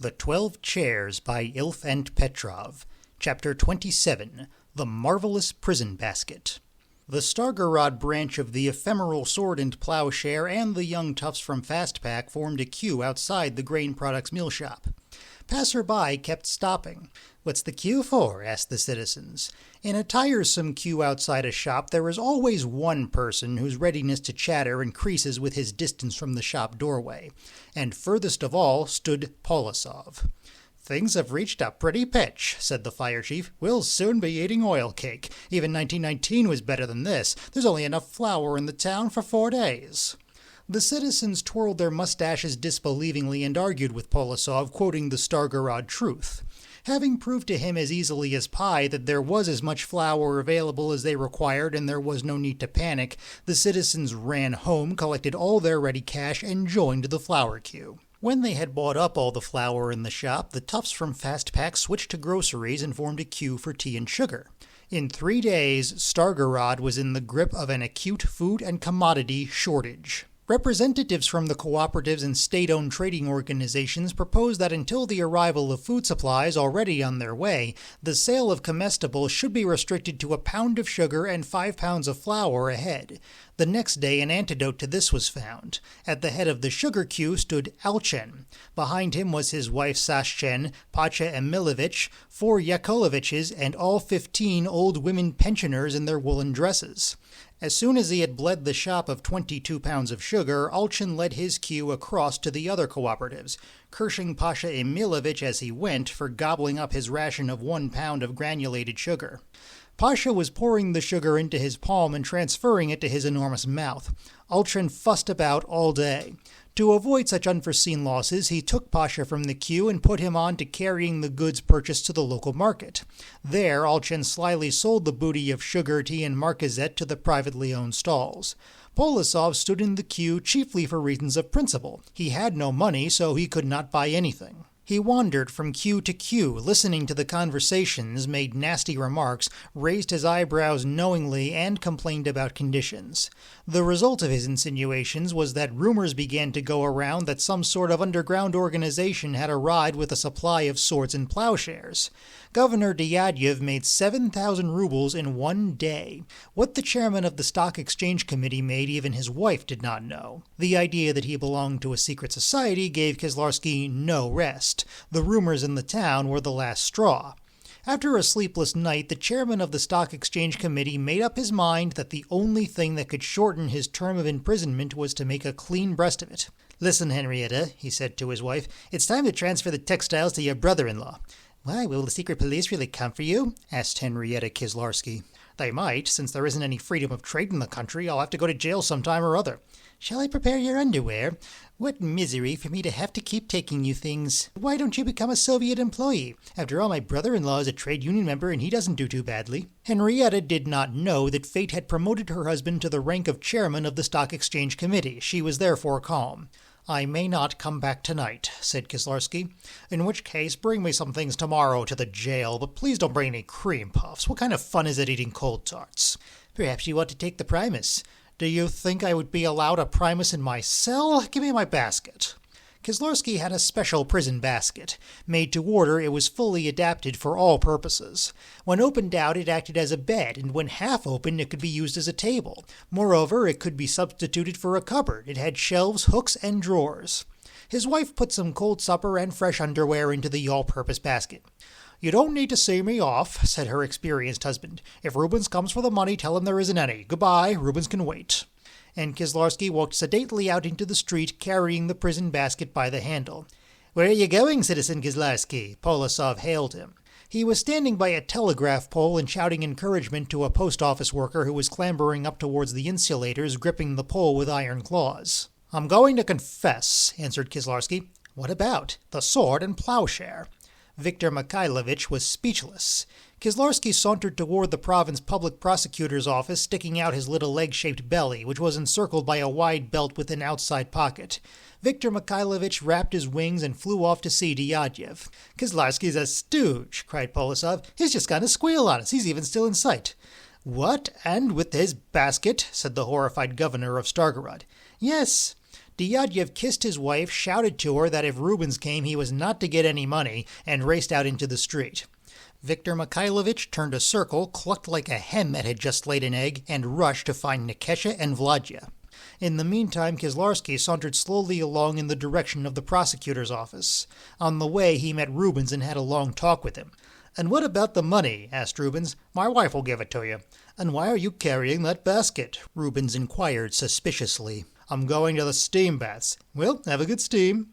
The 12 Chairs by Ilf and Petrov. Chapter 27. The Marvelous Prison Basket. The Stargorod branch of the ephemeral Sword and Plowshare and the young toughs from Fastpack formed a queue outside the grain products mill shop. Passer-by kept stopping. "What's the queue for?" asked the citizens. In a tiresome queue outside a shop, there is always one person whose readiness to chatter increases with his distance from the shop doorway, and furthest of all stood Polosov. "Things have reached a pretty pitch," said the fire chief. "We'll soon be eating oil cake. Even 1919 was better than this. There's only enough flour in the town for 4 days. The citizens twirled their mustaches disbelievingly and argued with Polosov, quoting the Stargorod truth. Having proved to him as easily as pie that there was as much flour available as they required and there was no need to panic, the citizens ran home, collected all their ready cash, and joined the flour queue. When they had bought up all the flour in the shop, the toughs from Fastpack switched to groceries and formed a queue for tea and sugar. In 3 days, Stargorod was in the grip of an acute food and commodity shortage. Representatives from the cooperatives and state-owned trading organizations proposed that until the arrival of food supplies already on their way, the sale of comestibles should be restricted to a pound of sugar and 5 pounds of flour a head. The next day an antidote to this was found. At the head of the sugar queue stood Alchen. Behind him was his wife Sashchen, Pacha Emilovich, 4 Yakoleviches, and all 15 old women pensioners in their woolen dresses. As soon as he had bled the shop of 22 pounds of sugar, Alchen led his queue across to the other cooperatives, cursing Pasha Emilovich as he went for gobbling up his ration of 1 pound of granulated sugar. Pasha was pouring the sugar into his palm and transferring it to his enormous mouth. Alchen fussed about all day. To avoid such unforeseen losses, he took Pasha from the queue and put him on to carrying the goods purchased to the local market. There, Alchen slyly sold the booty of sugar, tea, and marquisette to the privately owned stalls. Polosov stood in the queue chiefly for reasons of principle. He had no money, so he could not buy anything. He wandered from queue to queue, listening to the conversations, made nasty remarks, raised his eyebrows knowingly, and complained about conditions. The result of his insinuations was that rumors began to go around that some sort of underground organization had arrived with a supply of swords and plowshares. Governor Dyadyev made 7,000 rubles in 1 day. What the chairman of the Stock Exchange Committee made even his wife did not know. The idea that he belonged to a secret society gave Kislarski no rest. The rumors in the town were the last straw. After a sleepless night, the chairman of the Stock Exchange Committee made up his mind that the only thing that could shorten his term of imprisonment was to make a clean breast of it. "Listen, Henrietta," he said to his wife, "it's time to transfer the textiles to your brother-in-law." "Why, will the secret police really come for you?" asked Henrietta Kislarski. "They might. Since there isn't any freedom of trade in the country, I'll have to go to jail sometime or other." "Shall I prepare your underwear? What misery for me to have to keep taking you things. Why don't you become a Soviet employee? After all, my brother-in-law is a trade union member and he doesn't do too badly." Henrietta did not know that fate had promoted her husband to the rank of chairman of the Stock Exchange Committee. She was therefore calm. "I may not come back tonight," said Kislarski. "In which case, bring me some things tomorrow to the jail, but please don't bring any cream puffs. What kind of fun is it eating cold tarts?" "Perhaps you want to take the Primus." "Do you think I would be allowed a Primus in my cell? Give me my basket." Kislarski had a special prison basket. Made to order, it was fully adapted for all purposes. When opened out, it acted as a bed, and when half open, it could be used as a table. Moreover, it could be substituted for a cupboard. It had shelves, hooks, and drawers. His wife put some cold supper and fresh underwear into the all-purpose basket. "You don't need to see me off," said her experienced husband. "If Rubens comes for the money, tell him there isn't any. Goodbye, Rubens can wait." And Kislarski walked sedately out into the street, carrying the prison basket by the handle. "Where are you going, Citizen Kislarski?" Polosov hailed him. He was standing by a telegraph pole and shouting encouragement to a post-office worker who was clambering up towards the insulators, gripping the pole with iron claws. "I'm going to confess," answered Kislarski. "What about?" "The sword and plowshare." Viktor Mikhailovich was speechless. Kislarski sauntered toward the province public prosecutor's office, sticking out his little leg-shaped belly, which was encircled by a wide belt with an outside pocket. Viktor Mikhailovich wrapped his wings and flew off to see Dyadyev. "Kislarski's a stooge," cried Polosov. "He's just gone to squeal on us. He's even still in sight." "What, and with his basket?" said the horrified governor of Stargorod. "Yes. Dyadyev kissed his wife, shouted to her that if Rubens came he was not to get any money, and raced out into the street. Viktor Mikhailovich turned a circle, clucked like a hen that had just laid an egg, and rushed to find Nikesha and Vladya. In the meantime, Kislarski sauntered slowly along in the direction of the prosecutor's office. On the way, he met Rubens and had a long talk with him. "And what about the money?" asked Rubens. "My wife will give it to you." "And why are you carrying that basket?" Rubens inquired suspiciously. "I'm going to the steam baths." "Well, have a good steam."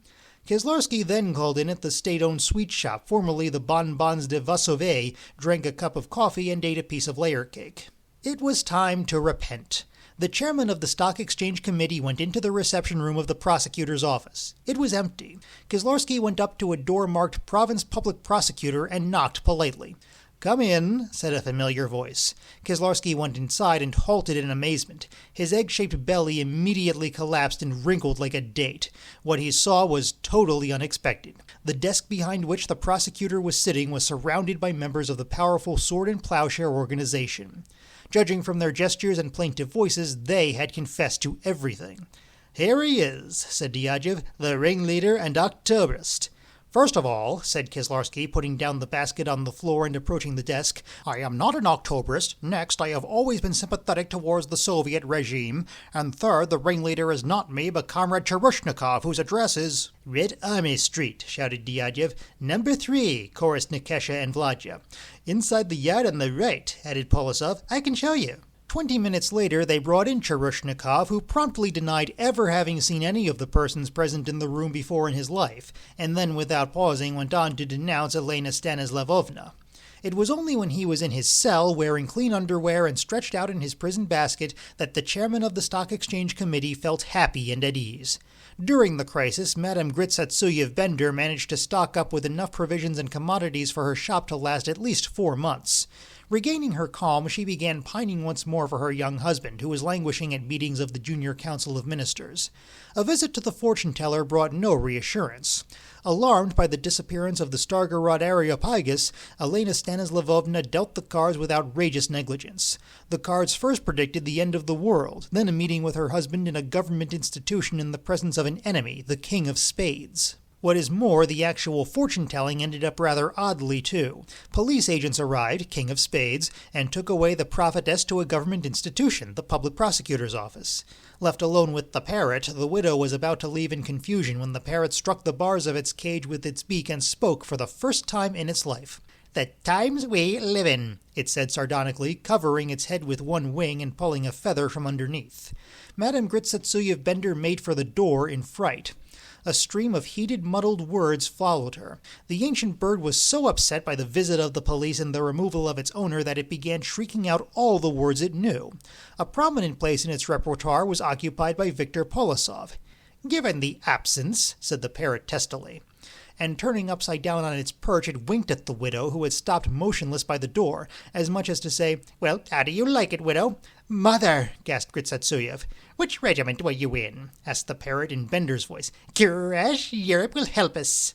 Kislarski then called in at the state-owned sweet shop, formerly the Bonbons de Vassouvet, drank a cup of coffee, and ate a piece of layer cake. It was time to repent. The chairman of the Stock Exchange Committee went into the reception room of the prosecutor's office. It was empty. Kislarski went up to a door marked Province Public Prosecutor and knocked politely. "Come in," said a familiar voice. Kislarski went inside and halted in amazement. His egg-shaped belly immediately collapsed and wrinkled like a date. What he saw was totally unexpected. The desk behind which the prosecutor was sitting was surrounded by members of the powerful Sword and Plowshare organization. Judging from their gestures and plaintive voices, they had confessed to everything. "Here he is," said Dyadyev, "the ringleader and Octoberist." "First of all," said Kislarski, putting down the basket on the floor and approaching the desk, "I am not an Octoberist. Next, I have always been sympathetic towards the Soviet regime. And third, the ringleader is not me, but Comrade Cherushnikov, whose address is—" "Red Army Street," shouted Dyadyev. "Number 3, chorused Nikesha and Vladya. "Inside the yard on the right," added Polosov. "I can show you." 20 minutes later, they brought in Cherushnikov, who promptly denied ever having seen any of the persons present in the room before in his life, and then, without pausing, went on to denounce Elena Stanislavovna. It was only when he was in his cell, wearing clean underwear and stretched out in his prison basket, that the chairman of the Stock Exchange Committee felt happy and at ease. During the crisis, Madame Gritsatsuyev-Bender managed to stock up with enough provisions and commodities for her shop to last at least 4 months. Regaining her calm, she began pining once more for her young husband, who was languishing at meetings of the Junior Council of Ministers. A visit to the fortune-teller brought no reassurance. Alarmed by the disappearance of the Stargorod Areopagus, Elena Stanislavovna dealt the cards with outrageous negligence. The cards first predicted the end of the world, then a meeting with her husband in a government institution in the presence of an enemy, the King of Spades. What is more, the actual fortune-telling ended up rather oddly, too. Police agents arrived, King of Spades, and took away the prophetess to a government institution, the public prosecutor's office. Left alone with the parrot, the widow was about to leave in confusion when the parrot struck the bars of its cage with its beak and spoke for the first time in its life. "The times we live in," it said sardonically, covering its head with one wing and pulling a feather from underneath. Madame Gritsatsuyev-Bender made for the door in fright. A stream of heated, muddled words followed her. The ancient bird was so upset by the visit of the police and the removal of its owner that it began shrieking out all the words it knew. A prominent place in its repertoire was occupied by Viktor Polosov. "Given the absence," said the parrot testily. And turning upside down on its perch, it winked at the widow, who had stopped motionless by the door, as much as to say, "Well, how do you like it, widow?" "Mother!" gasped Gritsatsuyev. "Which regiment were you in?" asked the parrot in Bender's voice. "Courage, Europe will help us."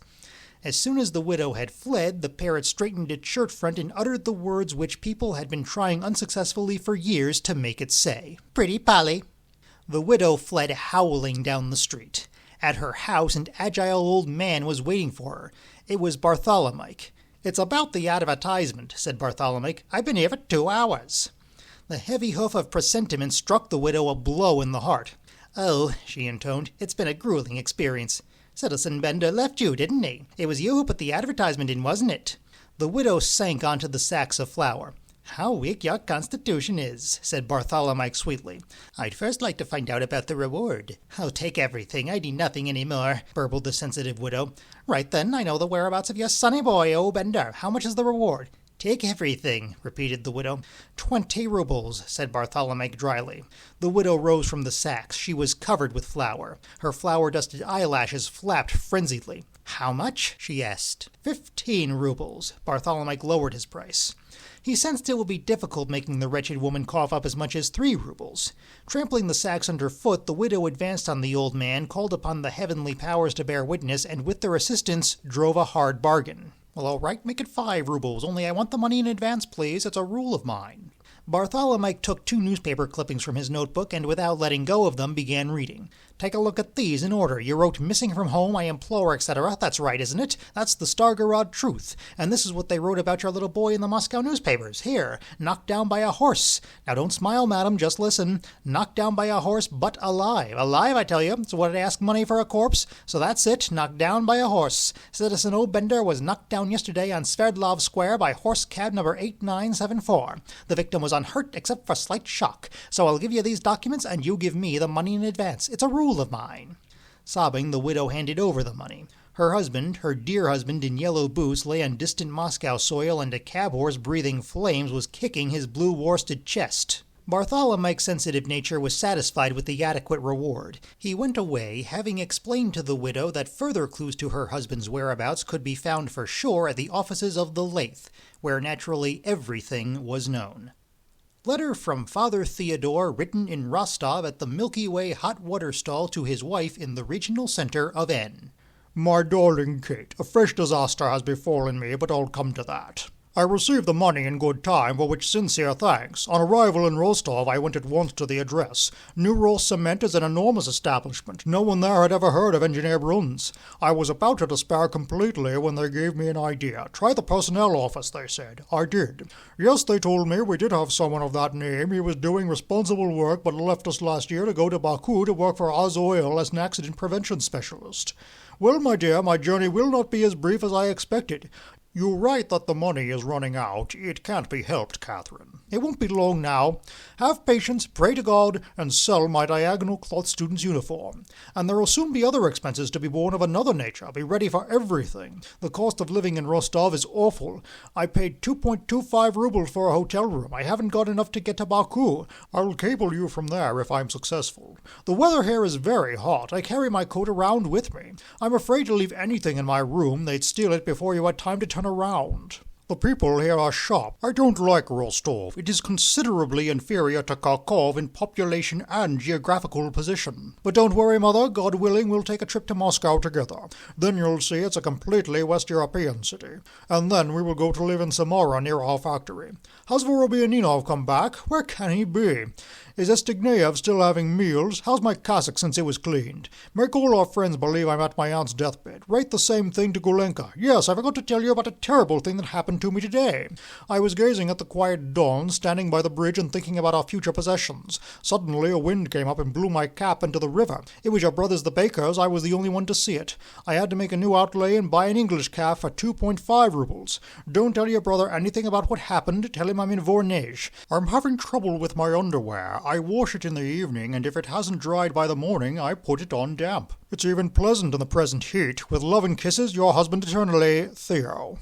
As soon as the widow had fled, the parrot straightened its shirt front and uttered the words which people had been trying unsuccessfully for years to make it say. "Pretty Polly." The widow fled howling down the street. At her house, an agile old man was waiting for her. It was Bartholomew. "It's about the advertisement," said Bartholomew. "I've been here for 2 hours." The heavy hoof of presentiment struck the widow a blow in the heart. "Oh," she intoned, "it's been a grueling experience. Citizen Bender left you, didn't he? It was you who put the advertisement in, wasn't it?" The widow sank onto the sacks of flour. "How weak your constitution is," said Bartholomew sweetly. "I'd first like to find out about the reward." "I'll take everything. I need nothing any more," burbled the sensitive widow. "Right then, I know the whereabouts of your sonny boy, O Bender. How much is the reward?" "Take everything," repeated the widow. 20 rubles, said Bartholomew dryly. The widow rose from the sacks. She was covered with flour. Her flour-dusted eyelashes flapped frenziedly. "How much?" she asked. 15 rubles. Bartholomew lowered his price. He sensed it would be difficult making the wretched woman cough up as much as 3 rubles. Trampling the sacks underfoot, the widow advanced on the old man, called upon the heavenly powers to bear witness, and with their assistance drove a hard bargain. "Well, all right, make it 5 rubles, only I want the money in advance, please. It's a rule of mine." Bartholomew took 2 newspaper clippings from his notebook and, without letting go of them, began reading. Take a look at these in order. You wrote missing from home, I implore, etc. That's right, isn't it? That's the Stargarod truth. And this is what they wrote about your little boy in the Moscow newspapers. Here, knocked down by a horse. Now don't smile, madam, just listen. Knocked down by a horse, but alive. Alive, I tell you. So what, ask money for a corpse? So that's it, knocked down by a horse. Citizen O'Bender was knocked down yesterday on Sverdlov Square by horse cab number 8974. The victim was unhurt except for slight shock. So I'll give you these documents and you give me the money in advance. It's a rule of mine. Sobbing, the widow handed over the money. Her husband, her dear husband in yellow boots, lay on distant Moscow soil, and a cab horse breathing flames was kicking his blue worsted chest. Bartholomew's sensitive nature was satisfied with the adequate reward. He went away, having explained to the widow that further clues to her husband's whereabouts could be found for sure at the offices of the Lathe, where naturally everything was known. Letter from Father Theodore, written in Rostov at the Milky Way hot water stall to his wife in the regional center of N. My darling Kate, a fresh disaster has befallen me, but I'll come to that. I received the money in good time, for which sincere thanks. On arrival in Rostov, I went at once to the address. New Cement is an enormous establishment. No one there had ever heard of Engineer Bruns. I was about to despair completely when they gave me an idea. Try the personnel office, they said. I did. Yes, they told me we did have someone of that name. He was doing responsible work, but left us last year to go to Baku to work for Oil as an accident prevention specialist. Well, my dear, my journey will not be as brief as I expected. You write that the money is running out. It can't be helped, Catherine. It won't be long now. Have patience, pray to God, and sell my diagonal cloth student's uniform. And there will soon be other expenses to be borne of another nature. Be ready for everything. The cost of living in Rostov is awful. I paid 2.25 rubles for a hotel room. I haven't got enough to get to Baku. I'll cable you from there if I'm successful. The weather here is very hot. I carry my coat around with me. I'm afraid to leave anything in my room. They'd steal it before you had time to turn around. The people here are sharp. I don't like Rostov. It is considerably inferior to Kharkov in population and geographical position. But don't worry, Mother. God willing, we'll take a trip to Moscow together. Then you'll see it's a completely West European city. And then we will go to live in Samara near our factory. Has Vorobianinov come back? Where can he be? Is Estigneev still having meals? How's my cassock since it was cleaned? Make all our friends believe I'm at my aunt's deathbed. Write the same thing to Gulenka. Yes, I forgot to tell you about a terrible thing that happened to me today. I was gazing at the quiet dawn, standing by the bridge and thinking about our future possessions. Suddenly a wind came up and blew my cap into the river. It was your brothers the bakers. I was the only one to see it. I had to make a new outlay and buy an English calf for 2.5 rubles. Don't tell your brother anything about what happened. Tell him I'm in Voronezh. I'm having trouble with my underwear. I wash it in the evening, and if it hasn't dried by the morning, I put it on damp. It's even pleasant in the present heat. With love and kisses, your husband eternally, Theo.